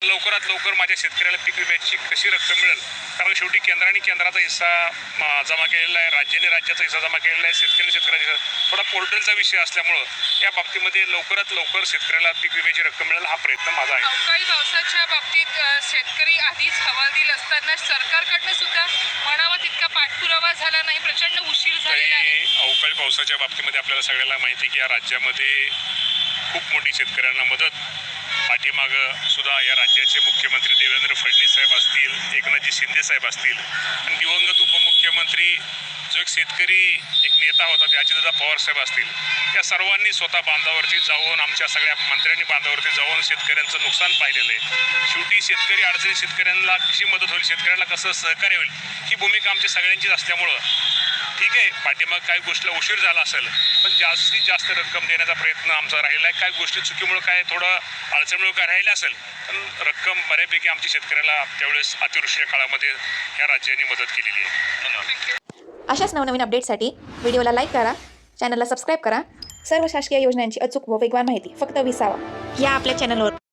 लवकरात लवकर माझ्या शेतकऱ्याला पीक विम्याची कशी रक्कम मिळेल, कारण शेवटी केंद्राने केंद्राचा हिस्सा जमा केलेला आहे, राज्याने राज्याचा हिस्सा जमा केलेला आहे, शेतकऱ्याचा थोडा पोर्टलचा विषय असल्यामुळं या बाबतीमध्ये लवकरात लवकर शेतकऱ्याला पीक विम्याची रक्कम मिळेल हा प्रयत्न माझा आहे. अवकाळी पावसाच्या बाबतीत शेतकरी आधीच हवालदिल असताना सरकारकडनं सुद्धा म्हणावा तितका पाठपुरावा झाला नाही, प्रचंड उशीर झालेला आहे. अवकाळी पावसाच्या बाबतीमध्ये आपल्याला सगळ्याला माहिती आहे की या राज्यामध्ये खूप मोठी शेतकऱ्यांना मदत पाठीमागं सुद्धा या राज्याचे मुख्यमंत्री देवेंद्र फडणवीस साहेब असतील, एकनाथजी शिंदे साहेब असतील आणि दिवंगत उपमुख्यमंत्री जो एक शेतकरी एक नेता होता ते अजितदादा पवार साहेब असतील, त्या सर्वांनी स्वतः बांधावरती जाऊन आमच्या सगळ्या मंत्र्यांनी बांधावरती जाऊन शेतकऱ्यांचं नुकसान पाहिलेलं आहे. शेवटी शेतकरी अडचणी शेतकऱ्यांना कशी मदत होईल, शेतकऱ्यांना कसं सहकार्य होईल ही भूमिका आमच्या सगळ्यांचीच असल्यामुळं ठीक आहे पाठीमाग काही गोष्टीला उशीर झाला असेल, पण जास्तीत जास्त रक्कम देण्याचा प्रयत्न आमचा राहिला आहे. काही गोष्टी चुकीमुळे काय थोडं अडचणीमुळे काय राहिलं असेल, पण रक्कम बऱ्यापैकी आमची शेतकऱ्याला त्यावेळेस अतिवृष्टीच्या काळामध्ये ह्या राज्याने मदत केलेली आहे. धन्यवाद. अशाच नवनवीन अपडेटसाठी व्हिडिओला लाईक करा, चॅनलला सबस्क्राईब करा. सर्व शासकीय योजनांची अचूक व वेगवान माहिती फक्त विसावा या आपल्या चॅनलवर.